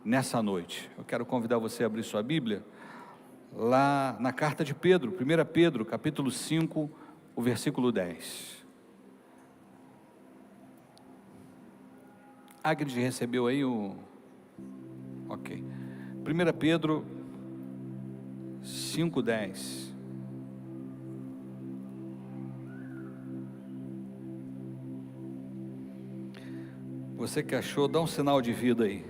Nessa noite, eu quero convidar você a abrir sua Bíblia, lá na carta de Pedro, 1 Pedro, capítulo 5, o versículo 10. Agnes recebeu aí o... Ok. 1 Pedro 5, 10. Você que achou, dá um sinal de vida aí.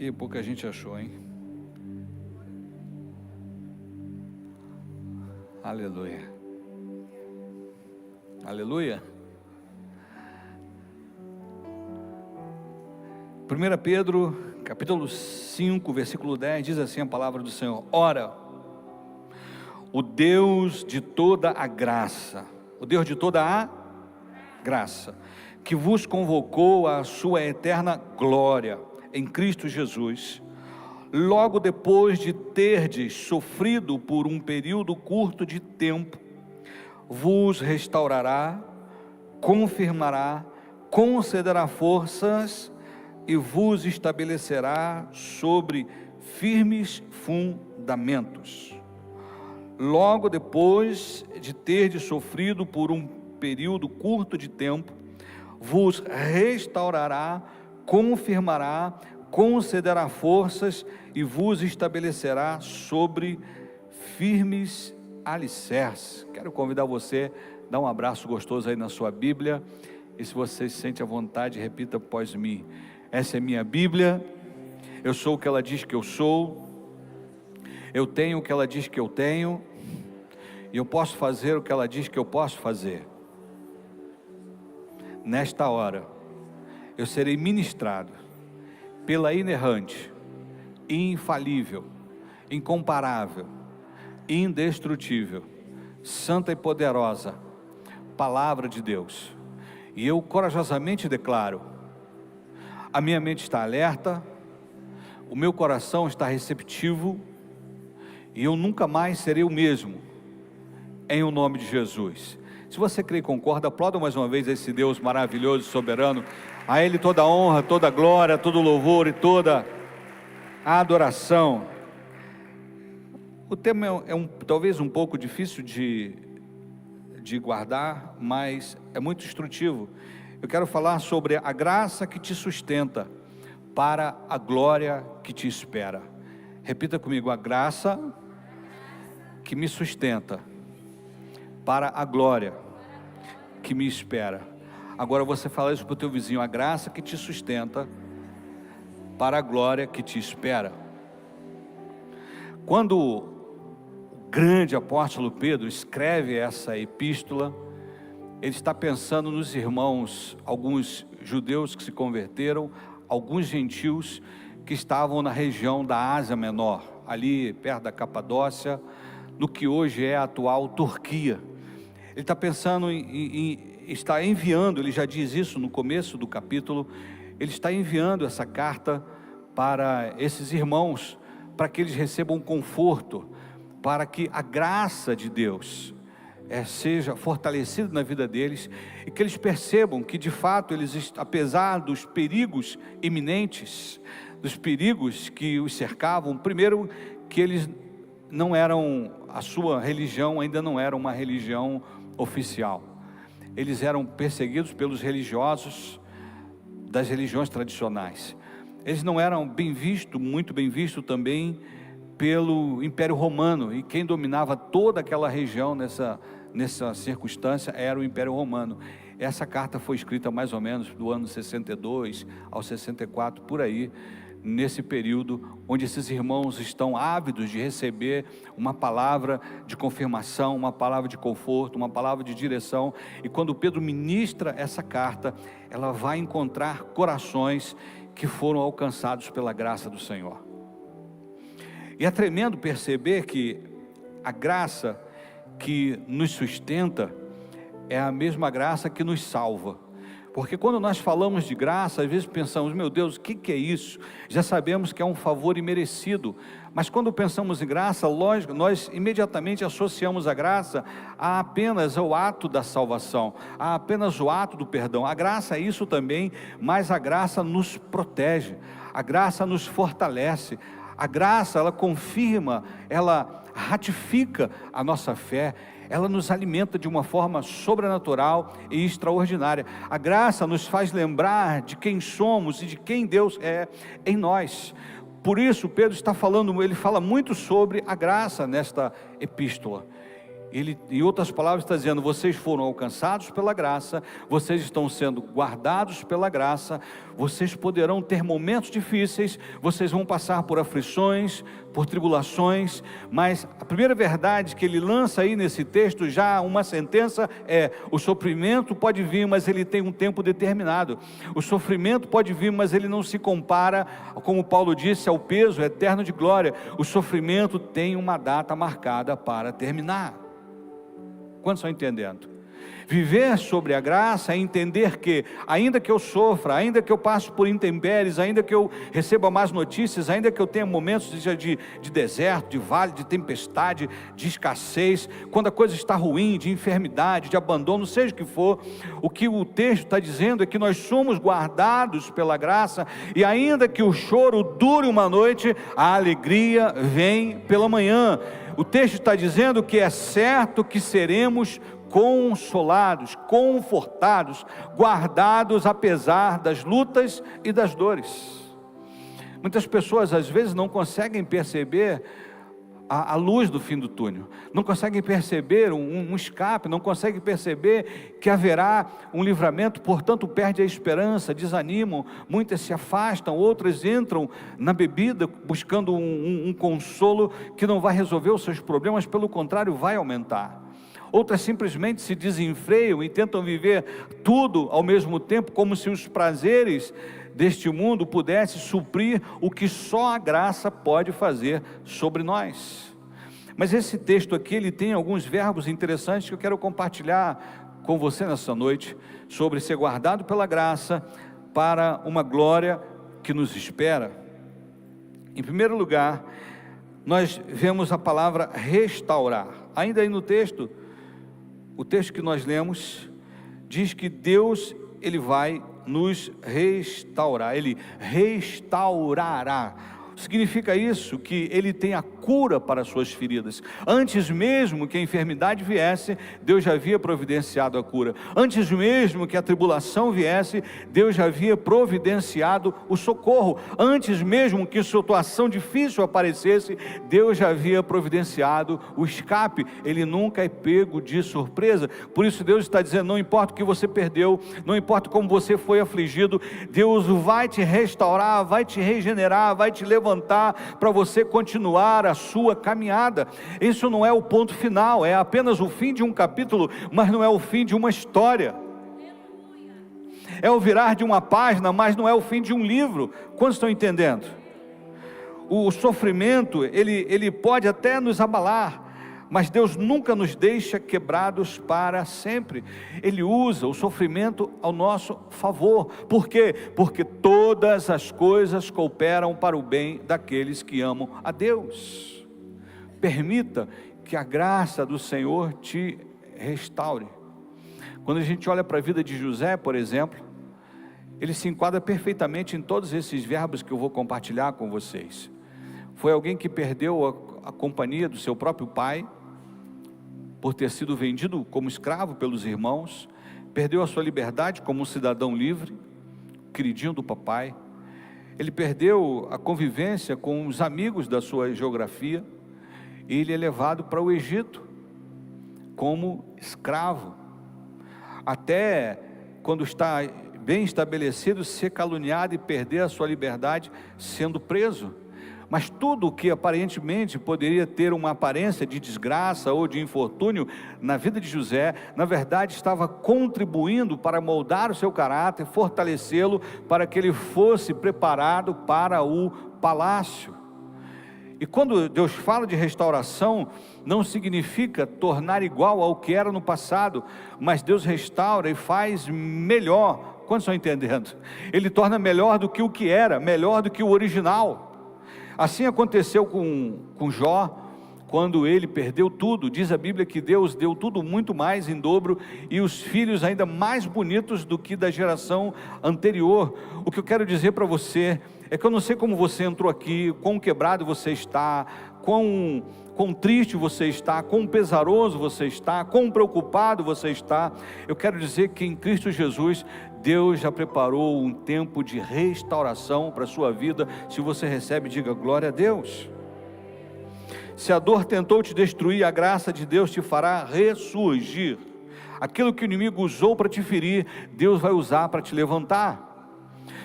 E pouca gente achou, hein? Aleluia. Aleluia. 1 Pedro, capítulo 5, versículo 10, diz assim a palavra do Senhor: Ora, o Deus de toda a graça, o Deus de toda a graça, que vos convocou à sua eterna glória em Cristo Jesus, logo depois de terdes sofrido por um período curto de tempo, vos restaurará, confirmará, concederá forças e vos estabelecerá sobre firmes fundamentos. Logo depois de terdes sofrido por um período curto de tempo, vos restaurará, confirmará, concederá forças e vos estabelecerá sobre firmes alicerces. Quero convidar você a dar um abraço gostoso aí na sua Bíblia, e se você se sente à vontade, repita após mim: essa é minha Bíblia, eu sou o que ela diz que eu sou, eu tenho o que ela diz que eu tenho, e eu posso fazer o que ela diz que eu posso fazer. Nesta hora, eu serei ministrado pela inerrante, infalível, incomparável, indestrutível, santa e poderosa palavra de Deus. E eu corajosamente declaro: a minha mente está alerta, o meu coração está receptivo, e eu nunca mais serei o mesmo, em o nome de Jesus. Se você crê e concorda, aplauda mais uma vez esse Deus maravilhoso e soberano. A Ele toda a honra, toda a glória, todo o louvor e toda a adoração. O tema é talvez um pouco difícil de guardar, mas é muito instrutivo. Eu quero falar sobre a graça que te sustenta para a glória que te espera. Repita comigo: a graça que me sustenta para a glória que me espera. Agora você fala isso para o teu vizinho: a graça que te sustenta para a glória que te espera. Quando o grande apóstolo Pedro escreve essa epístola, ele está pensando nos irmãos, alguns judeus que se converteram, alguns gentios que estavam na região da Ásia Menor, ali perto da Capadócia, no que hoje é a atual Turquia. Ele está pensando está enviando, ele já diz isso no começo do capítulo, ele está enviando essa carta para esses irmãos, para que eles recebam conforto, para que a graça de Deus seja fortalecida na vida deles, e que eles percebam que de fato eles, apesar dos perigos iminentes, dos perigos que os cercavam, primeiro que eles não eram, a sua religião ainda não era uma religião oficial, eles eram perseguidos pelos religiosos das religiões tradicionais, eles não eram muito bem vistos também pelo Império Romano, e quem dominava toda aquela região nessa circunstância era o Império Romano. Essa carta foi escrita mais ou menos do ano 62 ao 64, por aí, nesse período onde esses irmãos estão ávidos de receber uma palavra de confirmação, uma palavra de conforto, uma palavra de direção. E quando Pedro ministra essa carta, ela vai encontrar corações que foram alcançados pela graça do Senhor. E é tremendo perceber que a graça que nos sustenta é a mesma graça que nos salva, Porque quando nós falamos de graça, às vezes pensamos, meu Deus, o que é isso? Já sabemos que é um favor imerecido, mas quando pensamos em graça, lógico, nós imediatamente associamos a graça a apenas ao ato da salvação, a apenas o ato do perdão. A graça é isso também, mas a graça nos protege, a graça nos fortalece, a graça ela confirma, ela ratifica a nossa fé, ela nos alimenta de uma forma sobrenatural e extraordinária. A graça nos faz lembrar de quem somos e de quem Deus é em nós. Por isso Pedro está falando, ele fala muito sobre a graça nesta epístola. Ele, em outras palavras, está dizendo, vocês foram alcançados pela graça, vocês estão sendo guardados pela graça, vocês poderão ter momentos difíceis, vocês vão passar por aflições, por tribulações, mas a primeira verdade que ele lança aí nesse texto, já uma sentença, é: o sofrimento pode vir, mas ele tem um tempo determinado. O sofrimento pode vir, mas ele não se compara, como Paulo disse, ao peso eterno de glória. O sofrimento tem uma data marcada para terminar. Quantos estão entendendo? Viver sobre a graça é entender que, ainda que eu sofra, ainda que eu passe por intempéries, ainda que eu receba más notícias, ainda que eu tenha momentos de deserto, de vale, de tempestade, de escassez, quando a coisa está ruim, de enfermidade, de abandono, seja o que for, o que o texto está dizendo é que nós somos guardados pela graça, e ainda que o choro dure uma noite, a alegria vem pela manhã. O texto está dizendo que é certo que seremos consolados, confortados, guardados apesar das lutas e das dores. Muitas pessoas às vezes não conseguem perceber a luz do fim do túnel, não conseguem perceber um escape, não conseguem perceber que haverá um livramento, portanto perdem a esperança, desanimam, muitas se afastam, outras entram na bebida buscando um consolo que não vai resolver os seus problemas, pelo contrário vai aumentar. Outras simplesmente se desenfreiam e tentam viver tudo ao mesmo tempo, como se os prazeres deste mundo pudessem suprir o que só a graça pode fazer sobre nós. Mas esse texto aqui, ele tem alguns verbos interessantes que eu quero compartilhar com você nessa noite, sobre ser guardado pela graça para uma glória que nos espera. Em primeiro lugar, nós vemos a palavra restaurar. Ainda aí no texto, o texto que nós lemos diz que Deus, ele vai nos restaurar, ele restaurará. Significa isso que ele tem a cura para as suas feridas. Antes mesmo que a enfermidade viesse, Deus já havia providenciado a cura. Antes mesmo que a tribulação viesse, Deus já havia providenciado o socorro. Antes mesmo que a situação difícil aparecesse, Deus já havia providenciado o escape. Ele nunca é pego de surpresa. Por isso Deus está dizendo, não importa o que você perdeu, não importa como você foi afligido, Deus vai te restaurar, vai te regenerar, vai te levantar para você continuar a sua caminhada. Isso não é o ponto final, é apenas o fim de um capítulo, mas não é o fim de uma história. É o virar de uma página, mas não é o fim de um livro. Quantos estão entendendo? O sofrimento, ele pode até nos abalar, mas Deus nunca nos deixa quebrados para sempre. Ele usa o sofrimento ao nosso favor. Por quê? Porque todas as coisas cooperam para o bem daqueles que amam a Deus. Permita que a graça do Senhor te restaure. Quando a gente olha para a vida de José, por exemplo, ele se enquadra perfeitamente em todos esses verbos que eu vou compartilhar com vocês. Foi alguém que perdeu a companhia do seu próprio pai, por ter sido vendido como escravo pelos irmãos, perdeu a sua liberdade como um cidadão livre, queridinho do papai. Ele perdeu a convivência com os amigos da sua geografia, e ele é levado para o Egito como escravo, até quando está bem estabelecido, ser caluniado e perder a sua liberdade sendo preso. Mas tudo o que aparentemente poderia ter uma aparência de desgraça ou de infortúnio na vida de José, na verdade estava contribuindo para moldar o seu caráter, fortalecê-lo para que ele fosse preparado para o palácio. E quando Deus fala de restauração, não significa tornar igual ao que era no passado, mas Deus restaura e faz melhor, Quantos estão entendendo? Ele torna melhor do que o que era, melhor do que o original. Assim aconteceu com Jó, quando ele perdeu tudo. Diz a Bíblia que Deus deu tudo muito mais em dobro, e os filhos ainda mais bonitos do que da geração anterior. O que eu quero dizer para você é que eu não sei como você entrou aqui, quão quebrado você está, quão triste você está, quão pesaroso você está, quão preocupado você está. Eu quero dizer que em Cristo Jesus, Deus já preparou um tempo de restauração para a sua vida. Se você recebe, diga glória a Deus. Se a dor tentou te destruir, a graça de Deus te fará ressurgir. Aquilo que o inimigo usou para te ferir, Deus vai usar para te levantar.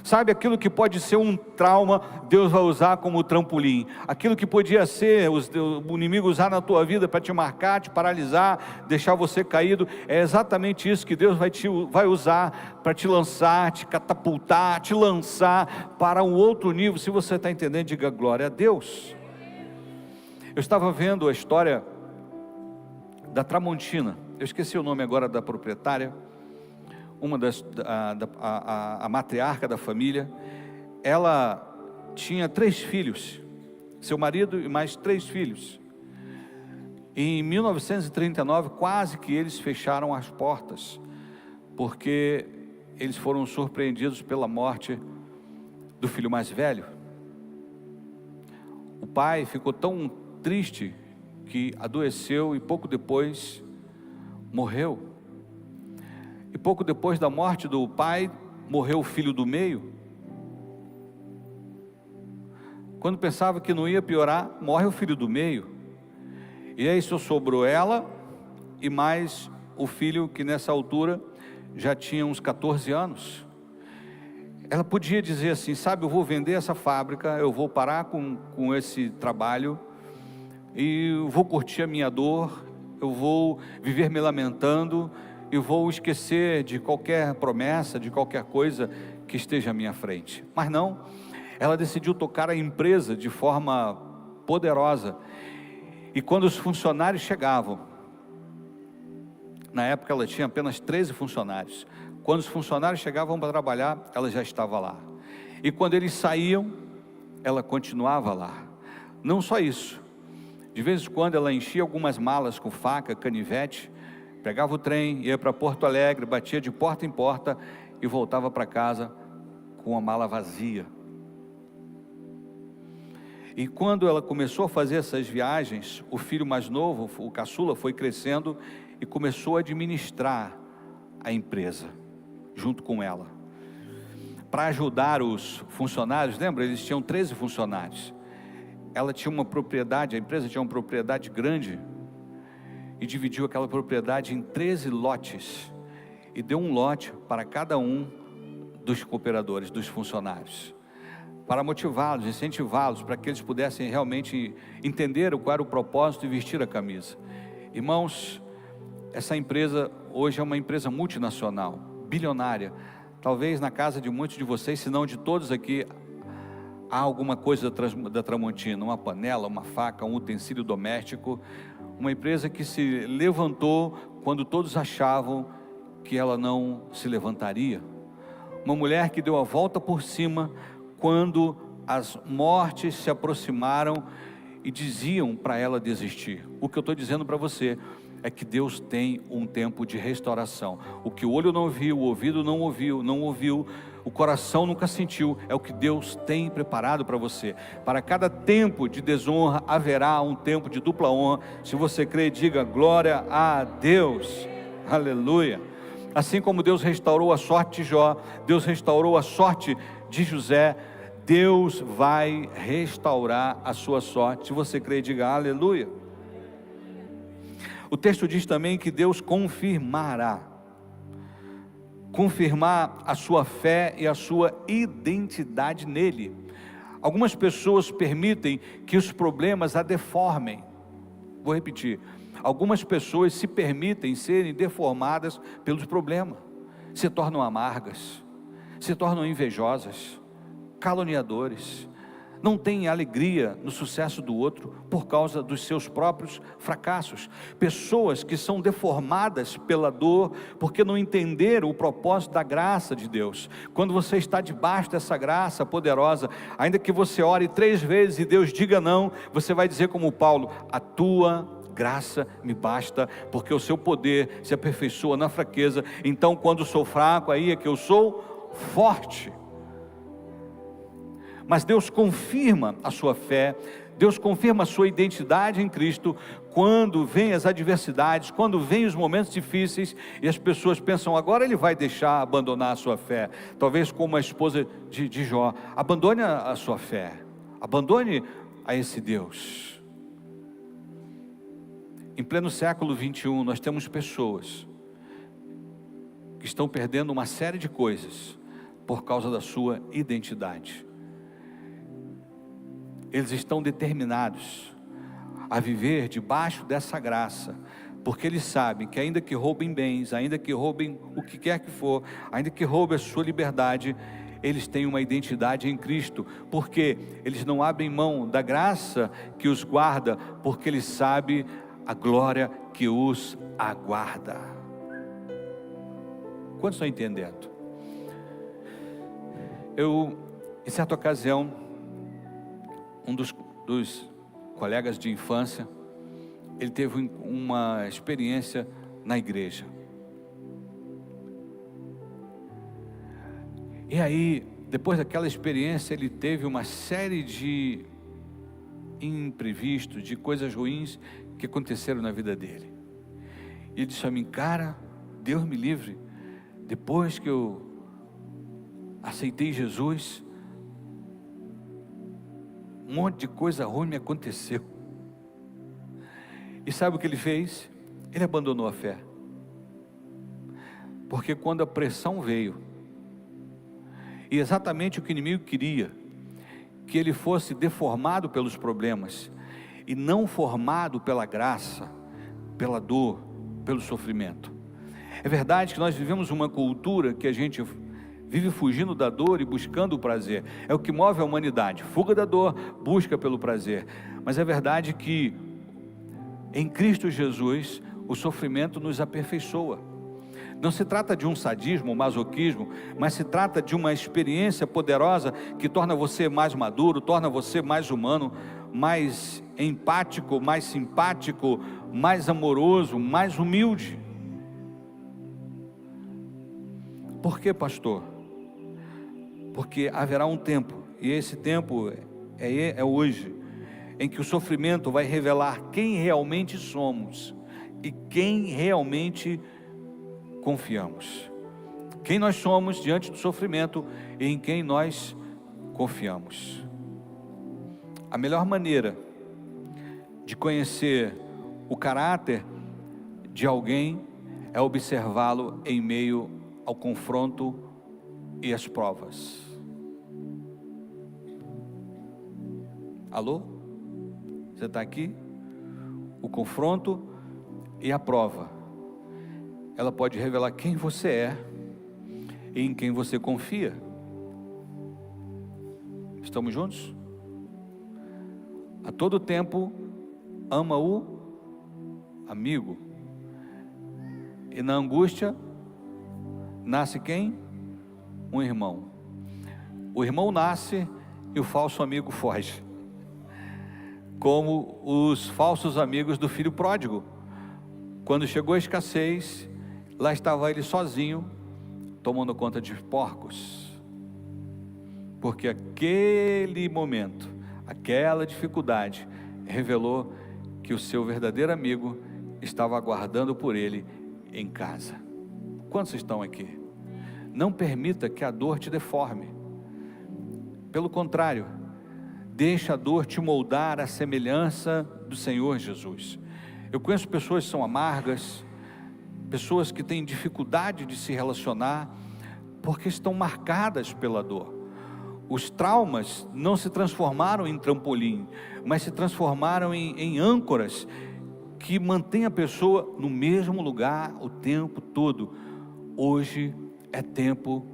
Sabe, aquilo que pode ser um trauma, Deus vai usar como trampolim. Aquilo que podia ser o inimigo usar na tua vida para te marcar, te paralisar, deixar você caído, é exatamente isso que Deus vai usar para te lançar, te catapultar, te lançar para um outro nível. Se você está entendendo, diga glória a Deus. Eu estava vendo a história da Tramontina. Eu esqueci o nome agora da proprietária, a matriarca da família. Ela tinha 3 filhos, seu marido e mais 3 filhos. Em 1939, quase que eles fecharam as portas, porque eles foram surpreendidos pela morte do filho mais velho. O pai ficou tão triste que adoeceu e pouco depois morreu. E pouco depois da morte do pai, morreu o filho do meio. Quando pensava que não ia piorar, morre o filho do meio. E aí só sobrou ela e mais o filho que nessa altura já tinha uns 14 anos. Ela podia dizer assim, sabe, eu vou vender essa fábrica, eu vou parar com esse trabalho, e eu vou curtir a minha dor, eu vou viver me lamentando, eu vou esquecer de qualquer promessa, de qualquer coisa que esteja à minha frente. Mas não, ela decidiu tocar a empresa de forma poderosa. E quando os funcionários chegavam, na época ela tinha apenas 13 funcionários, quando os funcionários chegavam para trabalhar, ela já estava lá. E quando eles saíam, ela continuava lá. Não só isso, de vez em quando ela enchia algumas malas com faca, canivete, pegava o trem, ia para Porto Alegre, batia de porta em porta e voltava para casa com a mala vazia. E quando ela começou a fazer essas viagens, o filho mais novo, o caçula, foi crescendo e começou a administrar a empresa junto com ela, para ajudar os funcionários. Lembra, eles tinham 13 funcionários. Ela tinha uma propriedade, a empresa tinha uma propriedade grande, e dividiu aquela propriedade em 13 lotes, e deu um lote para cada um dos cooperadores, dos funcionários, para motivá-los, incentivá-los, para que eles pudessem realmente entender qual era o propósito e vestir a camisa. Irmãos, essa empresa hoje é uma empresa multinacional, bilionária. Talvez na casa de muitos de vocês, se não de todos aqui, há alguma coisa da Tramontina, uma panela, uma faca, um utensílio doméstico, uma empresa que se levantou quando todos achavam que ela não se levantaria, uma mulher que deu a volta por cima quando as mortes se aproximaram e diziam para ela desistir. O que eu estou dizendo para você é que Deus tem um tempo de restauração. O que o olho não viu, o ouvido não ouviu, o coração nunca sentiu, é o que Deus tem preparado para você. Para cada tempo de desonra, haverá um tempo de dupla honra. Se você crê, diga glória a Deus, aleluia. Assim como Deus restaurou a sorte de Jó, Deus restaurou a sorte de José, Deus vai restaurar a sua sorte. Se você crê, diga aleluia. O texto diz também que Deus confirmar a sua fé e a sua identidade nele. Algumas pessoas permitem que os problemas a deformem. Vou repetir, algumas pessoas se permitem serem deformadas pelos problemas, se tornam amargas, se tornam invejosas, caluniadores, não têm alegria no sucesso do outro por causa dos seus próprios fracassos. Pessoas que são deformadas pela dor porque não entenderam o propósito da graça de Deus. Quando você está debaixo dessa graça poderosa, ainda que você ore 3 vezes e Deus diga não, você vai dizer como Paulo: a tua graça me basta, porque o seu poder se aperfeiçoa na fraqueza. Então quando sou fraco, aí é que eu sou forte. Mas Deus confirma a sua fé, Deus confirma a sua identidade em Cristo, quando vem as adversidades, quando vem os momentos difíceis, e as pessoas pensam: agora ele vai deixar abandonar a sua fé. Talvez como a esposa de Jó: abandone a sua fé, abandone a esse Deus. Em pleno século 21, nós temos pessoas que estão perdendo uma série de coisas por causa da sua identidade. Eles estão determinados a viver debaixo dessa graça, porque eles sabem que ainda que roubem bens, ainda que roubem o que quer que for, ainda que roubem a sua liberdade, eles têm uma identidade em Cristo, porque eles não abrem mão da graça que os guarda, porque eles sabem a glória que os aguarda. Quantos estão entendendo? Em certa ocasião, um dos colegas de infância, ele teve uma experiência na igreja. E aí, depois daquela experiência, ele teve uma série de imprevistos, de coisas ruins que aconteceram na vida dele. E ele disse a mim: cara, Deus me livre, depois que eu aceitei Jesus, um monte de coisa ruim me aconteceu. E sabe o que ele fez? Ele abandonou a fé. Porque quando a pressão veio, e exatamente o que o inimigo queria, que ele fosse deformado pelos problemas, e não formado pela graça, pela dor, pelo sofrimento. É verdade que nós vivemos uma cultura que a gente vive fugindo da dor e buscando o prazer. É o que move a humanidade: fuga da dor, busca pelo prazer. Mas é verdade que em Cristo Jesus o sofrimento nos aperfeiçoa. Não se trata de um sadismo, um masoquismo, mas se trata de uma experiência poderosa que torna você mais maduro, torna você mais humano, mais empático, mais simpático, mais amoroso, mais humilde. Por que, pastor? Porque haverá um tempo, e esse tempo é hoje, em que o sofrimento vai revelar quem realmente somos e quem realmente confiamos. Quem nós somos diante do sofrimento e em quem nós confiamos. A melhor maneira de conhecer o caráter de alguém é observá-lo em meio ao confronto e às provas. Alô? Você está aqui? O confronto e a prova, ela pode revelar quem você é e em quem você confia. Estamos juntos? A todo tempo ama o amigo, e na angústia nasce quem? Um irmão. O irmão nasce e o falso amigo foge, como os falsos amigos do filho pródigo. Quando chegou a escassez, lá estava ele sozinho, tomando conta de porcos, porque aquele momento, aquela dificuldade, revelou que o seu verdadeiro amigo estava aguardando por ele em casa. Quantos estão aqui? Não permita que a dor te deforme. Pelo contrário, deixa a dor te moldar à semelhança do Senhor Jesus. Eu conheço pessoas que são amargas, pessoas que têm dificuldade de se relacionar, porque estão marcadas pela dor. Os traumas não se transformaram em trampolim, mas se transformaram em âncoras, que mantêm a pessoa no mesmo lugar o tempo todo. Hoje é tempo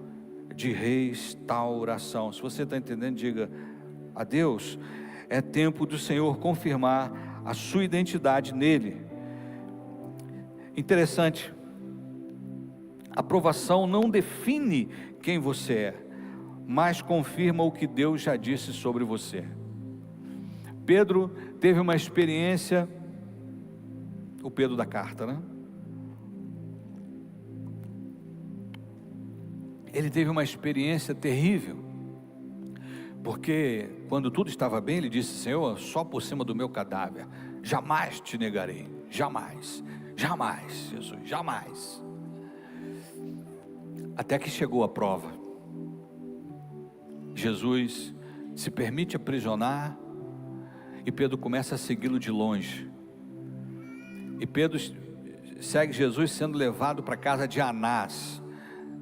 de restauração. Se você está entendendo, diga a Deus, é tempo do Senhor confirmar a sua identidade nele. Interessante, a aprovação não define quem você é, mas confirma o que Deus já disse sobre você. Pedro teve uma experiência, o Pedro da carta, né? Ele teve uma experiência terrível, porque quando tudo estava bem, ele disse: Senhor, só por cima do meu cadáver, jamais te negarei, jamais, jamais, Jesus, jamais. Até que chegou a prova. Jesus se permite aprisionar e Pedro começa a segui-lo de longe. E Pedro segue Jesus sendo levado para a casa de Anás.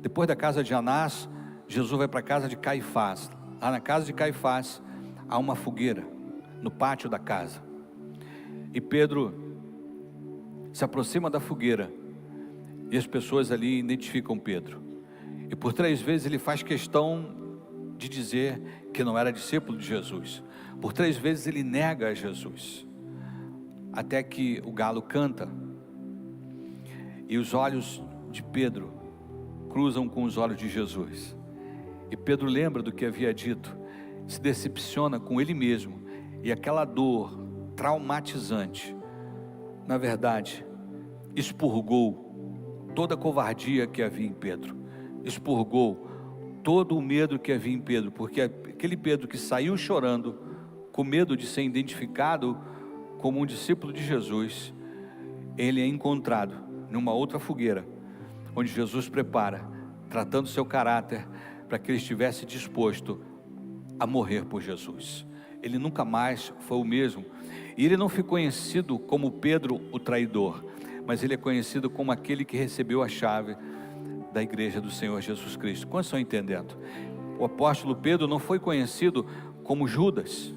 Depois da casa de Anás, Jesus vai para a casa de Caifás. Lá na casa de Caifás há uma fogueira no pátio da casa. E Pedro se aproxima da fogueira e as pessoas ali identificam Pedro. E por 3 vezes ele faz questão de dizer que não era discípulo de Jesus. Por 3 vezes ele nega a Jesus, até que o galo canta e os olhos de Pedro cruzam com os olhos de Jesus, e Pedro lembra do que havia dito, se decepciona com ele mesmo, e aquela dor traumatizante, na verdade, expurgou toda a covardia que havia em Pedro, expurgou todo o medo que havia em Pedro, porque aquele Pedro que saiu chorando, com medo de ser identificado como um discípulo de Jesus, ele é encontrado numa outra fogueira, onde Jesus prepara, tratando seu caráter, para que ele estivesse disposto a morrer por Jesus. Ele nunca mais foi o mesmo, e ele não foi conhecido como Pedro o traidor, mas ele é conhecido como aquele que recebeu a chave da igreja do Senhor Jesus Cristo. Quantos estão entendendo? O apóstolo Pedro não foi conhecido como Judas,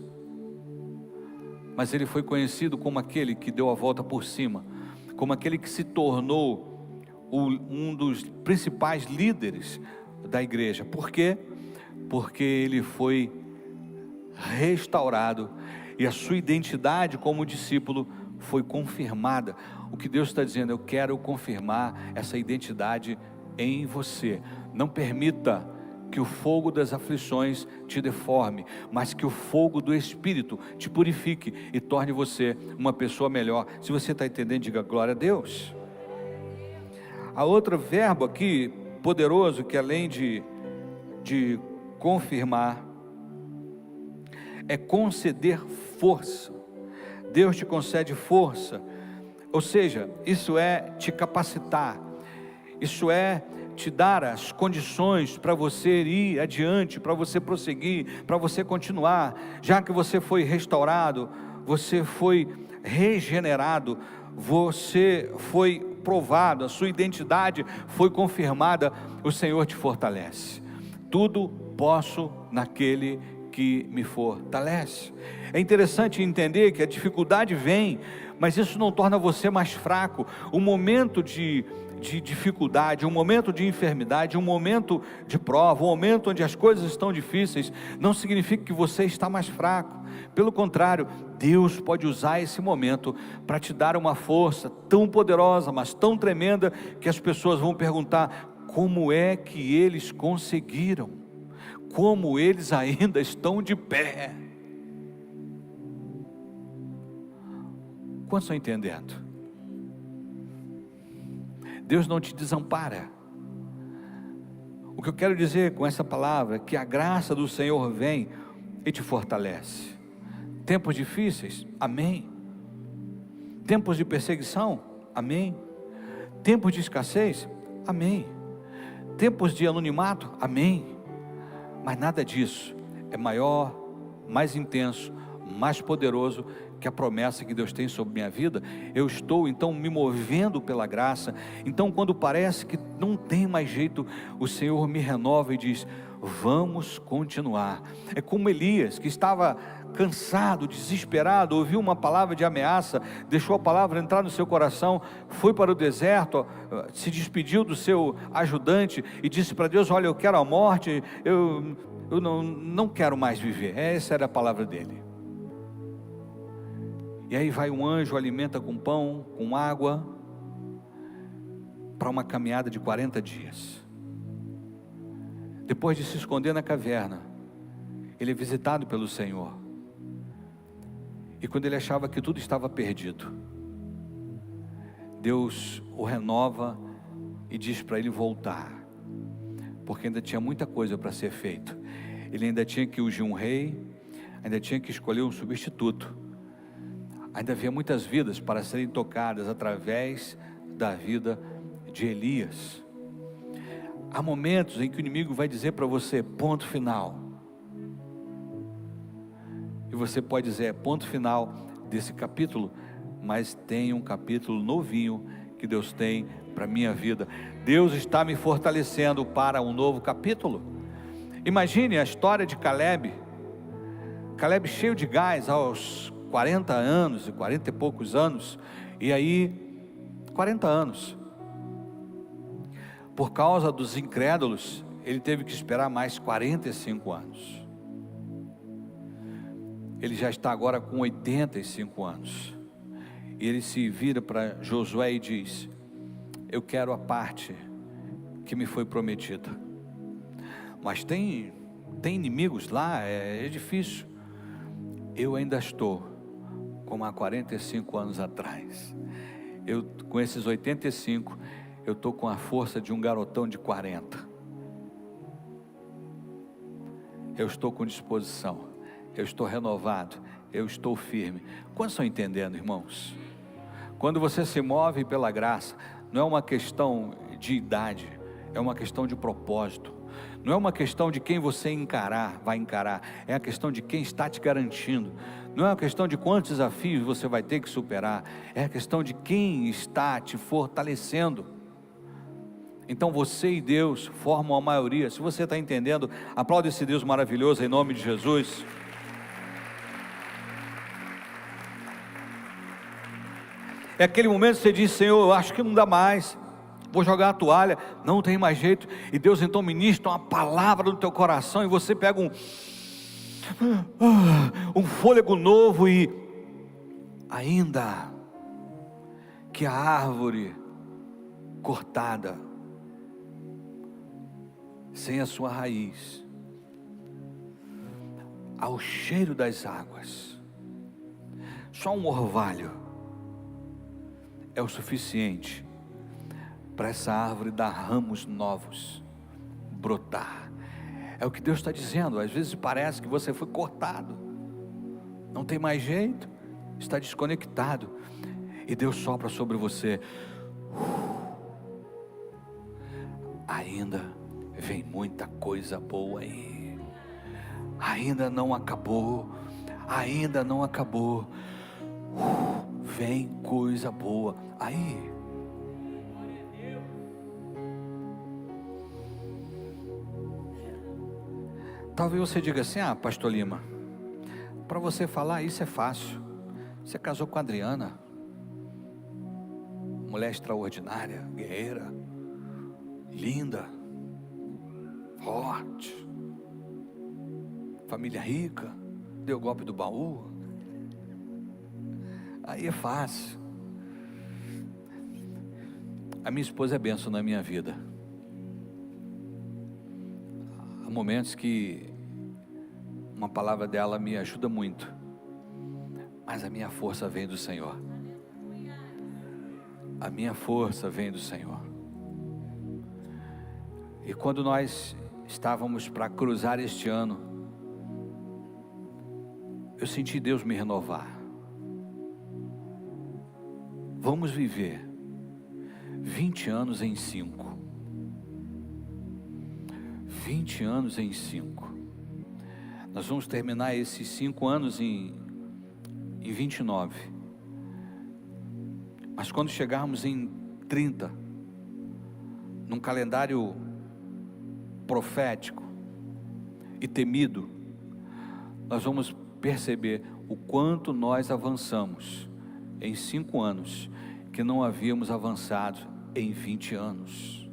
mas ele foi conhecido como aquele que deu a volta por cima, como aquele que se tornou um dos principais líderes da igreja. Por quê? Porque ele foi restaurado e a sua identidade como discípulo foi confirmada. O que Deus está dizendo: eu quero confirmar essa identidade em você. Não permita que o fogo das aflições te deforme, mas que o fogo do Espírito te purifique e torne você uma pessoa melhor. Se você está entendendo, diga glória a Deus. A outro verbo aqui, poderoso, que além de confirmar, é conceder força. Deus te concede força, ou seja, isso é te capacitar, isso é te dar as condições para você ir adiante, para você prosseguir, para você continuar. Já que você foi restaurado, você foi regenerado, você foi provado, a sua identidade foi confirmada, o Senhor te fortalece. Tudo posso naquele que me fortalece. É interessante entender que a dificuldade vem, mas isso não torna você mais fraco. Um momento de dificuldade, um momento de enfermidade, um momento de prova, um momento onde as coisas estão difíceis, não significa que você está mais fraco. Pelo contrário, Deus pode usar esse momento para te dar uma força tão poderosa, mas tão tremenda, que as pessoas vão perguntar: como é que eles conseguiram? Como eles ainda estão de pé? Quantos estão entendendo? Deus não te desampara. O que eu quero dizer com essa palavra é que a graça do Senhor vem e te fortalece. Tempos difíceis, amém. Tempos de perseguição, amém. Tempos de escassez, amém. Tempos de anonimato, amém. Mas nada disso é maior, mais intenso, mais poderoso que a promessa que Deus tem sobre minha vida. Eu estou então me movendo pela graça. Então quando parece que não tem mais jeito, o Senhor me renova e diz: vamos continuar. É como Elias, que estava cansado, desesperado, ouviu uma palavra de ameaça, deixou a palavra entrar no seu coração, foi para o deserto, se despediu do seu ajudante e disse para Deus: olha, eu quero a morte, eu não quero mais viver. Essa era a palavra dele. E aí vai um anjo, alimenta com pão, com água, para uma caminhada de 40 dias. Depois de se esconder na caverna, ele é visitado pelo Senhor. E quando ele achava que tudo estava perdido, Deus o renova e diz para ele voltar, porque ainda tinha muita coisa para ser feito. Ele ainda tinha que ungir um rei, ainda tinha que escolher um substituto, ainda havia muitas vidas para serem tocadas através da vida de Elias. Há momentos em que o inimigo vai dizer para você: ponto final. E você pode dizer: ponto final desse capítulo, mas tem um capítulo novinho que Deus tem para a minha vida. Deus está me fortalecendo para um novo capítulo. Imagine a história de Caleb. Caleb cheio de gás aos 40 anos, 40 e poucos anos, e aí 40 anos, por causa dos incrédulos, ele teve que esperar mais 45 anos, ele já está agora com 85 anos, e ele se vira para Josué e diz: eu quero a parte que me foi prometida, mas tem inimigos lá, é difícil, eu ainda estou como há 45 anos atrás. Eu, com esses 85, eu estou com a força de um garotão de 40. Eu estou com disposição, eu estou renovado, eu estou firme. Quantos estão entendendo, irmãos? Quando você se move pela graça, não é uma questão de idade, é uma questão de propósito. Não é uma questão de quem você vai encarar, é a questão de quem está te garantindo. Não é uma questão de quantos desafios você vai ter que superar, é a questão de quem está te fortalecendo. Então você e Deus formam a maioria. Se você está entendendo, aplaude esse Deus maravilhoso em nome de Jesus. É aquele momento que você diz: Senhor, eu acho que não dá mais, vou jogar a toalha, não tem mais jeito. E Deus então ministra uma palavra no teu coração, e você pega um fôlego novo, e ainda que a árvore cortada, sem a sua raiz, ao cheiro das águas, só um orvalho é o suficiente para essa árvore dar ramos novos, brotar. É o que Deus está dizendo. Às vezes parece que você foi cortado, não tem mais jeito, está desconectado, e Deus sopra sobre você: ainda vem muita coisa boa aí, ainda não acabou, ainda não acabou, vem coisa boa aí. Talvez você diga assim: ah, pastor Lima, para você falar isso é fácil, você casou com a Adriana, mulher extraordinária, guerreira, linda, forte, família rica, deu o golpe do baú, aí é fácil. A minha esposa é bênção na minha vida. Há momentos que uma palavra dela me ajuda muito, mas a minha força vem do Senhor. A minha força vem do Senhor. E quando nós estávamos para cruzar este ano, eu senti Deus me renovar. Vamos viver 20 anos em 5. 20 anos em 5. Nós vamos terminar esses 5 anos em 29. Mas quando chegarmos em 30, num calendário profético e temido, nós vamos perceber o quanto nós avançamos em 5 anos, que não havíamos avançado em 20 anos.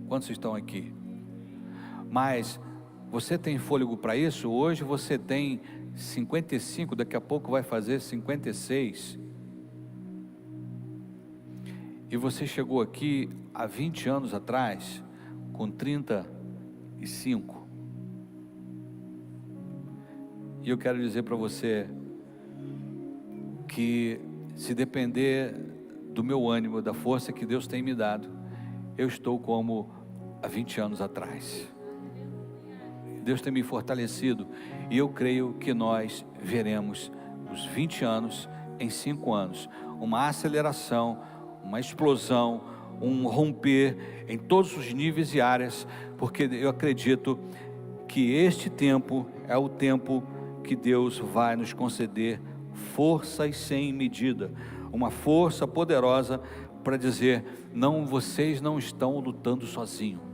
Quantos estão aqui? Mas você tem fôlego para isso? Hoje você tem 55, daqui a pouco vai fazer 56. E você chegou aqui há 20 anos atrás, com 35. E eu quero dizer para você que, se depender do meu ânimo, da força que Deus tem me dado, eu estou como há 20 anos atrás. Deus tem me fortalecido, e eu creio que nós veremos os 20 anos em 5 anos, uma aceleração, uma explosão, um romper em todos os níveis e áreas, porque eu acredito que este tempo é o tempo que Deus vai nos conceder forças sem medida, uma força poderosa para dizer: não, vocês não estão lutando sozinhos.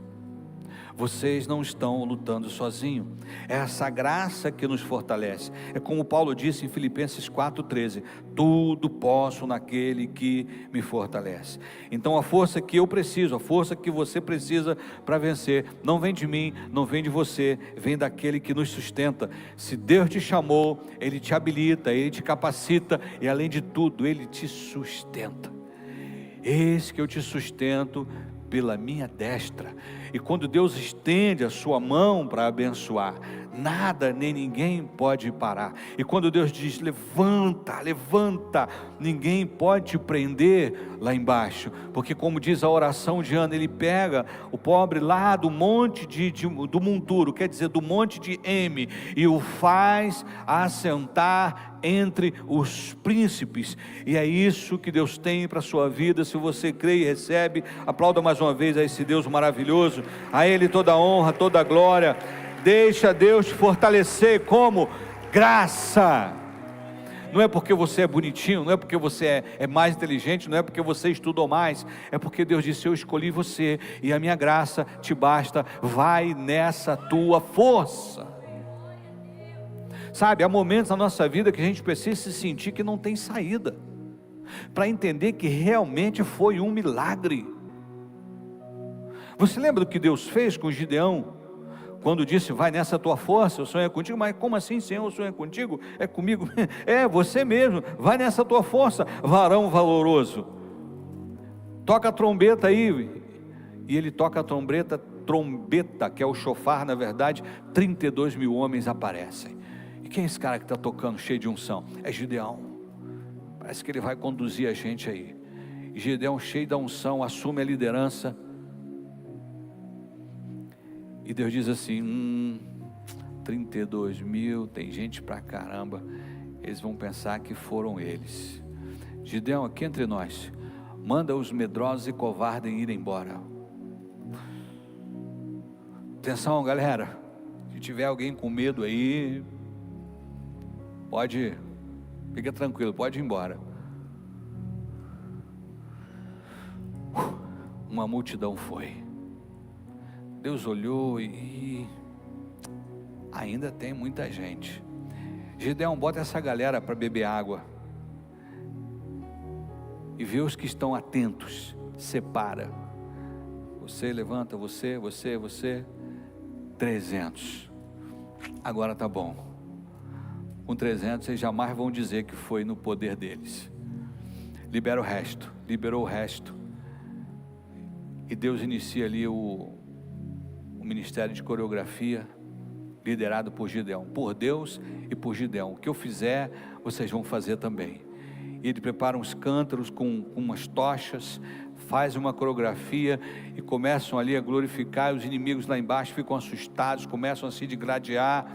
Vocês não estão lutando sozinhos. É essa graça que nos fortalece. É como Paulo disse em Filipenses 4,13: tudo posso naquele que me fortalece. Então a força que eu preciso, a força que você precisa para vencer, não vem de mim, não vem de você, vem daquele que nos sustenta. Se Deus te chamou, Ele te habilita, Ele te capacita, e além de tudo, Ele te sustenta. Eis que eu te sustento pela minha destra. E quando Deus estende a sua mão para abençoar, nada nem ninguém pode parar. E quando Deus diz: levanta, levanta, ninguém pode te prender lá embaixo, porque, como diz a oração de Ana, Ele pega o pobre lá do monte do monturo, quer dizer, do monte de M, e o faz assentar entre os príncipes. E é isso que Deus tem para a sua vida. Se você crê e recebe, aplauda mais uma vez a esse Deus maravilhoso. A Ele toda a honra, toda a glória. Deixa Deus te fortalecer como graça. Não é porque você é bonitinho, não é porque você é mais inteligente, não é porque você estudou mais, é porque Deus disse: eu escolhi você, e a minha graça te basta. Vai nessa tua força. Sabe, há momentos na nossa vida que a gente precisa se sentir que não tem saída, para entender que realmente foi um milagre. Você lembra do que Deus fez com Gideão, quando disse: vai nessa tua força, o Senhor é contigo? Mas como assim, Senhor, o Senhor é contigo? É comigo? É você mesmo, vai nessa tua força, varão valoroso. Toca a trombeta aí. E ele toca a trombeta, que é o chofar, na verdade. 32 mil homens aparecem. E quem é esse cara que está tocando, cheio de unção? É Gideão. Parece que ele vai conduzir a gente aí. E Gideão, cheio da unção, assume a liderança. E Deus diz assim: 32 mil, tem gente pra caramba, eles vão pensar que foram eles. Gideão, aqui entre nós, manda os medrosos e covardes ir embora. Atenção, galera, se tiver alguém com medo aí, fica tranquilo, pode ir embora. Uma multidão foi. Deus olhou e ainda tem muita gente. Gideão, bota essa galera para beber água, e vê os que estão atentos, separa. Você levanta, você, 300. Agora tá bom. Com 300 vocês jamais vão dizer que foi no poder deles. Libera o resto. Liberou o resto. E Deus inicia ali o ministério de coreografia, liderado por Gideão, por Deus e por Gideão. O que eu fizer, vocês vão fazer também. E ele prepara uns cântaros com umas tochas, faz uma coreografia, e começam ali a glorificar. Os inimigos lá embaixo ficam assustados, começam a se degladiar,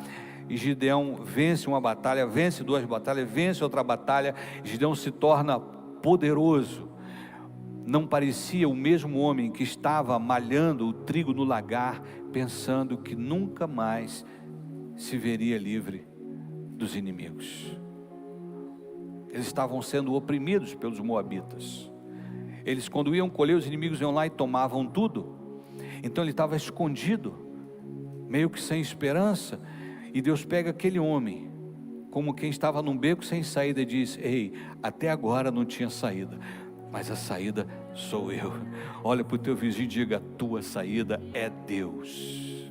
e Gideão vence uma batalha, vence 2 batalhas, vence outra batalha. Gideão se torna poderoso. Não parecia o mesmo homem que estava malhando o trigo no lagar, pensando que nunca mais se veria livre dos inimigos. Eles estavam sendo oprimidos pelos moabitas. Eles, quando iam colher, os inimigos iam lá e tomavam tudo. Então ele estava escondido, meio que sem esperança. E Deus pega aquele homem, como quem estava num beco sem saída, e diz: ei, até agora não tinha saída, mas a saída sou eu. Olha para o teu vizinho e diga: a tua saída é Deus.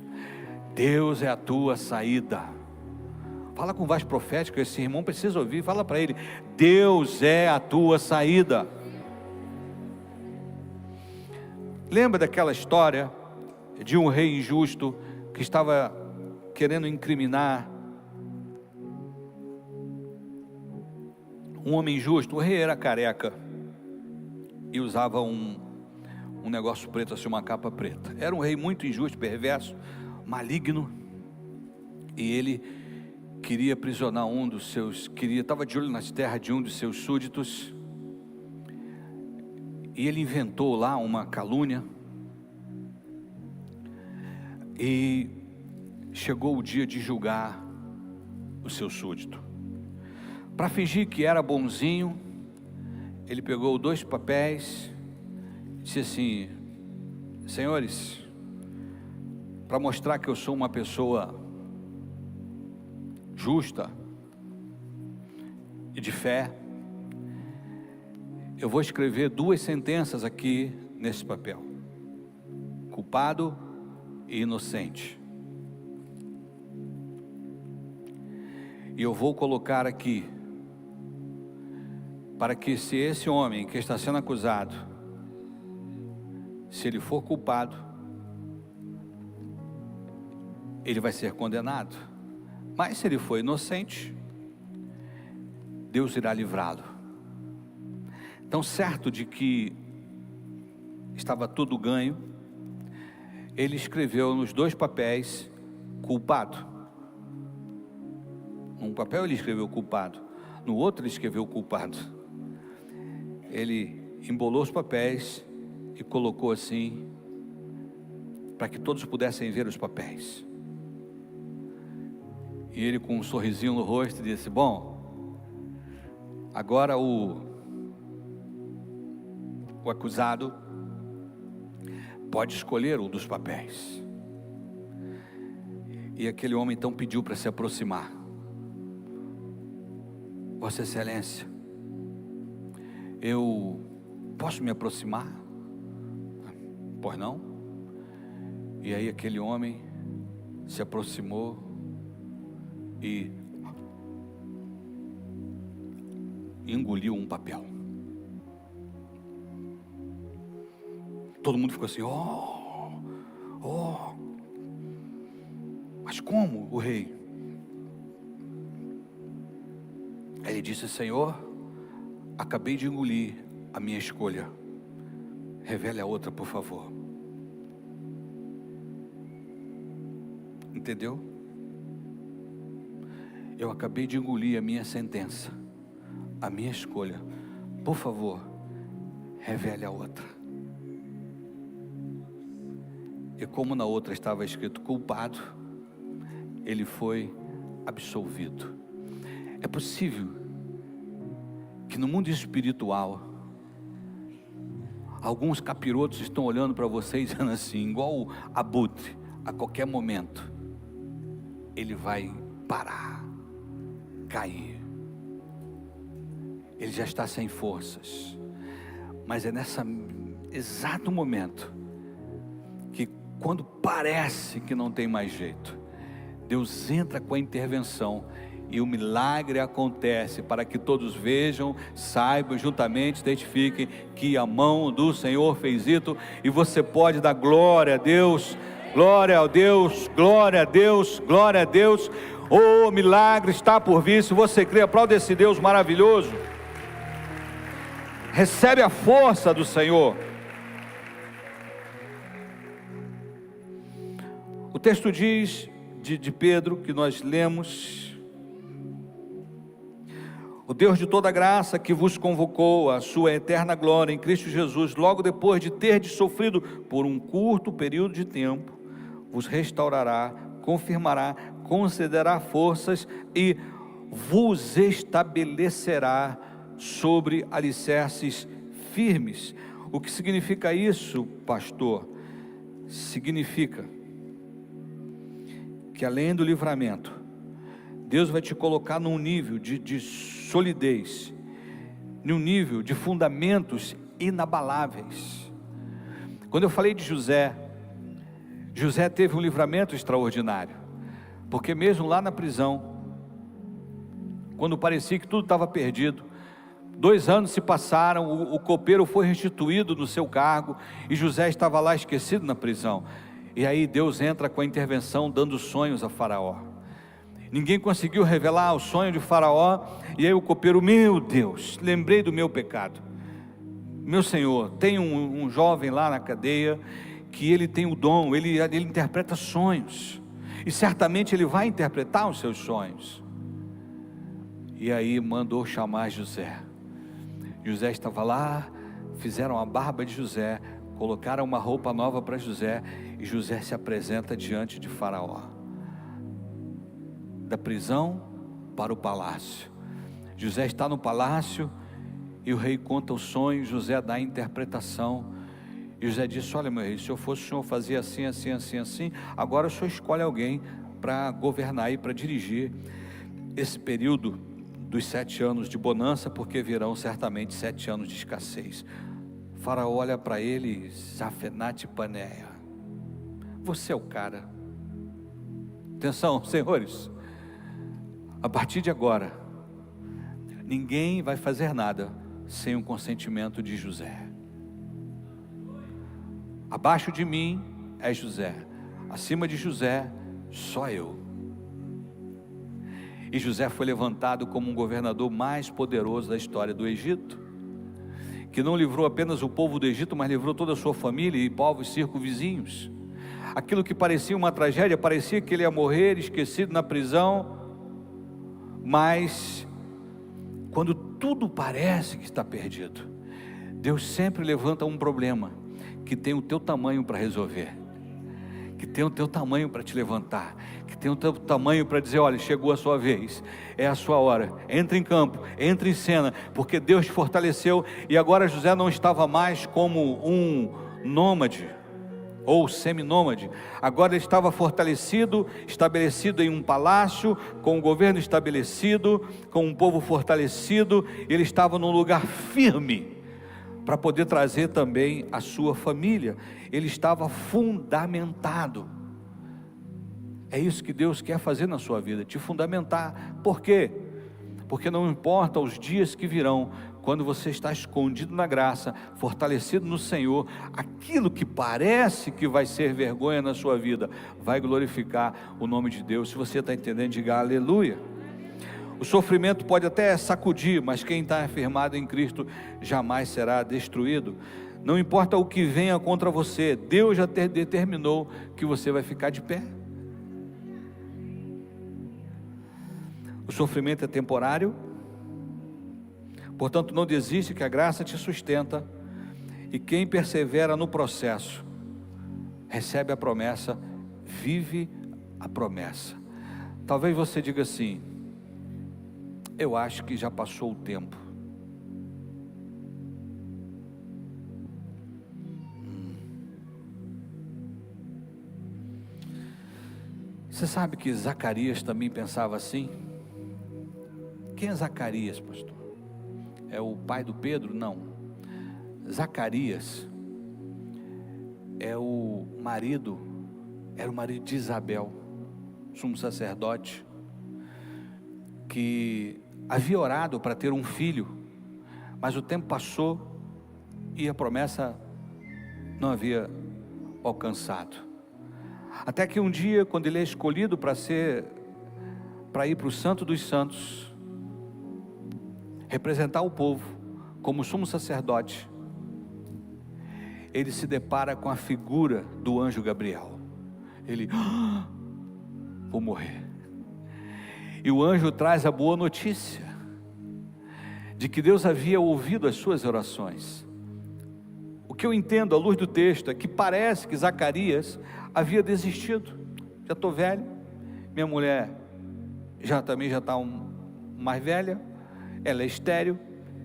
Deus é a tua saída. Fala com voz profética, esse irmão precisa ouvir. Fala para ele: Deus é a tua saída. Lembra daquela história de um rei injusto que estava querendo incriminar um homem justo? O rei era careca e usava um negócio preto, assim, uma capa preta. Era um rei muito injusto, perverso, maligno, e ele queria aprisionar estava de olho nas terras de um dos seus súditos, e ele inventou lá uma calúnia, e chegou o dia de julgar o seu súdito. Para fingir que era bonzinho, ele pegou 2 papéis, disse assim: senhores, para mostrar que eu sou uma pessoa justa e de fé, eu vou escrever 2 sentenças aqui nesse papel: culpado e inocente. E eu vou colocar aqui, para que se esse homem que está sendo acusado, se ele for culpado, ele vai ser condenado. Mas se ele for inocente, Deus irá livrá-lo. Então, certo de que estava tudo ganho, ele escreveu nos 2 papéis: culpado. Num papel ele escreveu culpado, no outro ele escreveu culpado. Ele embolou os papéis e colocou assim, para que todos pudessem ver os papéis. E ele, com um sorrisinho no rosto, disse: bom, agora o acusado pode escolher um dos papéis. E aquele homem então pediu para se aproximar. Vossa Excelência, eu posso me aproximar? Pois não? E aí aquele homem se aproximou e engoliu um papel. Todo mundo ficou assim: mas como, o rei? Ele disse: Senhor, acabei de engolir a minha escolha, revele a outra, por favor. Entendeu? Eu acabei de engolir a minha sentença, a minha escolha, por favor, revele a outra. E como na outra estava escrito culpado, ele foi absolvido. É possível que no mundo espiritual, alguns capirotos estão olhando para vocês dizendo assim, igual o abutre, a qualquer momento ele vai parar, cair, ele já está sem forças. Mas é nesse exato momento que, quando parece que não tem mais jeito, Deus entra com a intervenção e o milagre acontece, para que todos vejam, saibam, juntamente identifiquem que a mão do Senhor fez isso. E você pode dar glória a Deus, glória a Deus, glória a Deus, glória a Deus. O milagre está por vir. Se você crê, aplaude esse Deus maravilhoso. Recebe a força do Senhor. O texto diz de Pedro, que nós lemos: o Deus de toda graça, que vos convocou à sua eterna glória em Cristo Jesus, logo depois de terdes sofrido por um curto período de tempo, vos restaurará, confirmará, concederá forças e vos estabelecerá sobre alicerces firmes. O que significa isso, pastor? Significa que, além do livramento, Deus vai te colocar num nível de solidez, num nível de fundamentos inabaláveis. Quando eu falei de José, José teve um livramento extraordinário, porque mesmo lá na prisão, quando parecia que tudo estava perdido, 2 anos se passaram, o copeiro foi restituído no seu cargo, e José estava lá esquecido na prisão, e aí Deus entra com a intervenção, dando sonhos a Faraó. Ninguém conseguiu revelar o sonho de Faraó, e aí o copeiro, meu Deus, lembrei do meu pecado. Meu Senhor, tem um jovem lá na cadeia, que ele tem o dom, ele interpreta sonhos, e certamente ele vai interpretar os seus sonhos. E aí mandou chamar José. José estava lá, fizeram a barba de José, colocaram uma roupa nova para José, e José se apresenta diante de Faraó. Da prisão para o palácio. José está no palácio, e o rei conta o sonho, José dá a interpretação, e José disse: olha meu rei, se eu fosse o senhor fazia assim, assim, assim, assim, agora o senhor escolhe alguém para governar e para dirigir esse período dos 7 anos de bonança, porque virão certamente 7 anos de escassez. Faraó olha para ele, Zafenate Paneia, você é o cara. Atenção, senhores, a partir de agora, ninguém vai fazer nada sem o consentimento de José. Abaixo de mim é José, acima de José, só eu. E José foi levantado como um governador mais poderoso da história do Egito, que não livrou apenas o povo do Egito, mas livrou toda a sua família e povos circunvizinhos. Aquilo que parecia uma tragédia, parecia que ele ia morrer, esquecido na prisão, mas quando tudo parece que está perdido, Deus sempre levanta um problema que tem o teu tamanho para resolver, que tem o teu tamanho para te levantar, que tem o teu tamanho para dizer: olha, chegou a sua vez, é a sua hora, entra em campo, entra em cena, porque Deus te fortaleceu. E agora José não estava mais como um nômade, ou seminômade, agora ele estava fortalecido, estabelecido em um palácio, com um governo estabelecido, com um povo fortalecido, ele estava num lugar firme, para poder trazer também a sua família, ele estava fundamentado. É isso que Deus quer fazer na sua vida, te fundamentar. Por quê? Porque não importa os dias que virão, quando você está escondido na graça, fortalecido no Senhor, aquilo que parece que vai ser vergonha na sua vida, vai glorificar o nome de Deus. Se você está entendendo, diga aleluia. O sofrimento pode até sacudir, mas quem está afirmado em Cristo jamais será destruído. Não importa o que venha contra você, Deus já determinou que você vai ficar de pé. O sofrimento é temporário, portanto não desiste, que a graça te sustenta, e quem persevera no processo, recebe a promessa, vive a promessa. Talvez você diga assim: eu acho que já passou o tempo. Você sabe que Zacarias também pensava assim? Quem é Zacarias, pastor? É o pai do Pedro? Não. Zacarias era o marido de Isabel, sumo sacerdote, que havia orado para ter um filho, mas o tempo passou e a promessa não havia alcançado. Até que um dia, quando ele é escolhido para ir para o Santo dos Santos, representar o povo como sumo sacerdote, ele se depara com a figura do anjo Gabriel. Ele, vou morrer. E o anjo traz a boa notícia de que Deus havia ouvido as suas orações. O que eu entendo à luz do texto é que parece que Zacarias havia desistido. Já estou velho, minha mulher também já está mais velha, ela é estéril,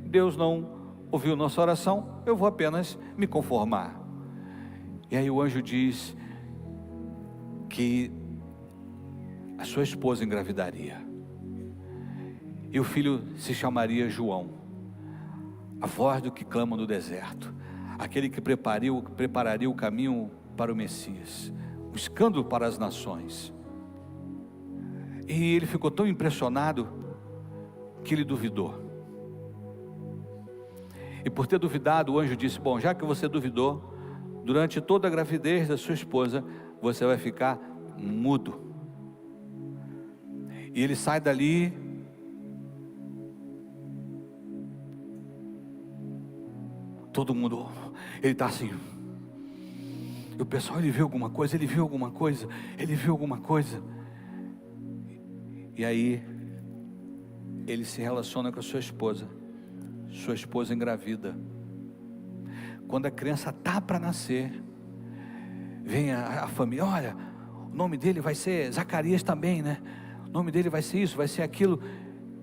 Deus não ouviu nossa oração, eu vou apenas me conformar. E aí o anjo diz que a sua esposa engravidaria. E o filho se chamaria João, a voz do que clama no deserto, aquele que prepararia o caminho para o Messias, o escândalo para as nações. E ele ficou tão impressionado que ele duvidou. E por ter duvidado, o anjo disse: bom, já que você duvidou, durante toda a gravidez da sua esposa, você vai ficar mudo. E ele sai dali, todo mundo, ele está assim, e o pessoal, ele viu alguma coisa, ele viu alguma coisa, ele viu alguma coisa. E aí, ele se relaciona com a sua esposa engravida. Quando a criança está para nascer, vem a família: olha, o nome dele vai ser Zacarias também, né? O nome dele vai ser isso, vai ser aquilo.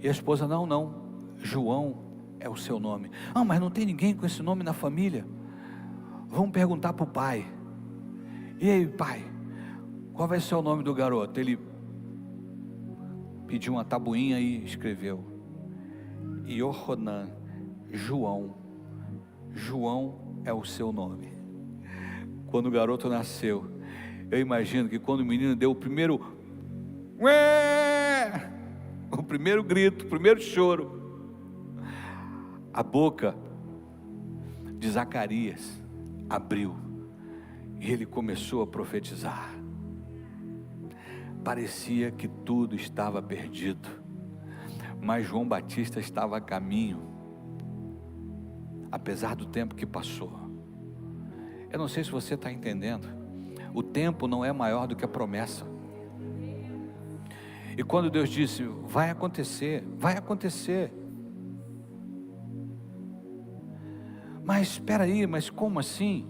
E a esposa: não, João é o seu nome. Ah, mas não tem ninguém com esse nome na família. Vamos perguntar para o pai. E aí, pai, qual vai ser o nome do garoto? Ele pediu uma tabuinha e escreveu: Yohanan, João é o seu nome. Quando o garoto nasceu, eu imagino que quando o menino deu o primeiro grito, o primeiro choro, a boca de Zacarias abriu e ele começou a profetizar. Parecia que tudo estava perdido, mas João Batista estava a caminho, apesar do tempo que passou. Eu não sei se você está entendendo, o tempo não é maior do que a promessa. E quando Deus disse: vai acontecer, mas espera aí, mas como assim?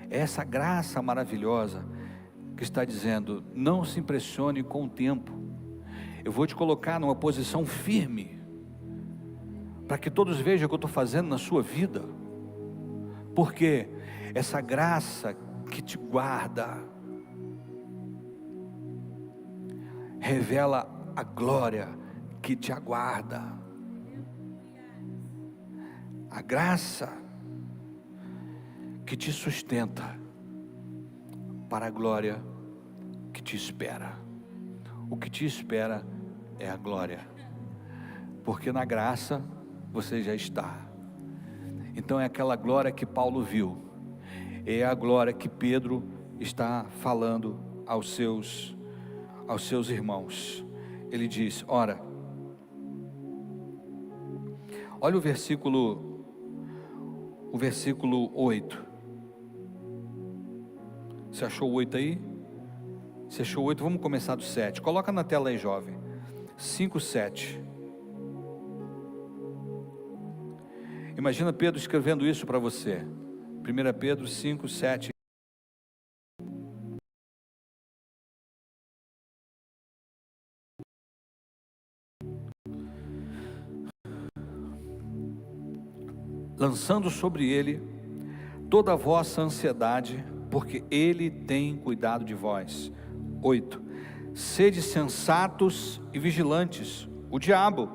É essa graça maravilhosa que está dizendo: não se impressione com o tempo, eu vou te colocar numa posição firme, para que todos vejam o que eu estou fazendo na sua vida, porque essa graça que te guarda, revela a glória que te aguarda, a graça que te sustenta para a glória que te espera. O que te espera é a glória, porque na graça você já está. Então é aquela glória que Paulo viu, é a glória que Pedro está falando aos seus irmãos. Ele diz: olha o versículo 8. Você achou o 8 aí? Você achou o 8? Vamos começar do 7. Coloca na tela aí, jovem. 5:7. Imagina Pedro escrevendo isso para você. 1 Pedro 5:7. Lançando sobre ele toda a vossa ansiedade, porque ele tem cuidado de vós. 8. Sede sensatos e vigilantes. O diabo,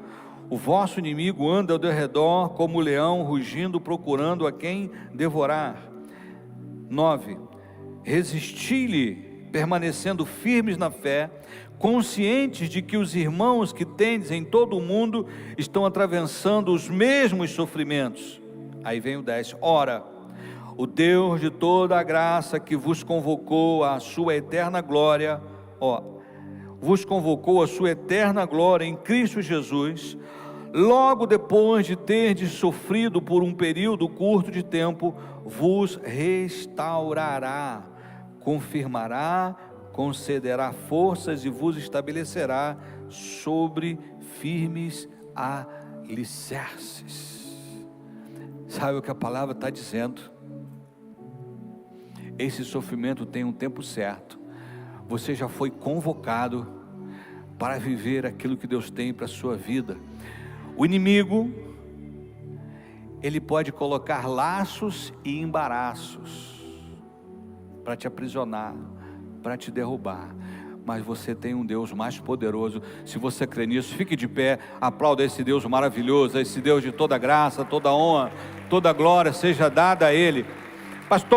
o vosso inimigo, anda ao derredor como leão rugindo, procurando a quem devorar. 9. Resisti-lhe, permanecendo firmes na fé, conscientes de que os irmãos que tendes em todo o mundo estão atravessando os mesmos sofrimentos. Aí vem o 10. Ora, o Deus de toda a graça que vos convocou à sua eterna glória, vos convocou à sua eterna glória em Cristo Jesus, logo depois de terdes sofrido por um período curto de tempo, vos restaurará, confirmará, concederá forças e vos estabelecerá sobre firmes alicerces. Sabe o que a palavra está dizendo? Esse sofrimento tem um tempo certo. Você já foi convocado para viver aquilo que Deus tem para a sua vida. O inimigo, ele pode colocar laços e embaraços para te aprisionar, para te derrubar. mas você tem um Deus mais poderoso. Se você crê nisso, fique de pé, aplauda esse Deus maravilhoso, esse Deus de toda graça, toda honra, toda glória seja dada a Ele. Pastor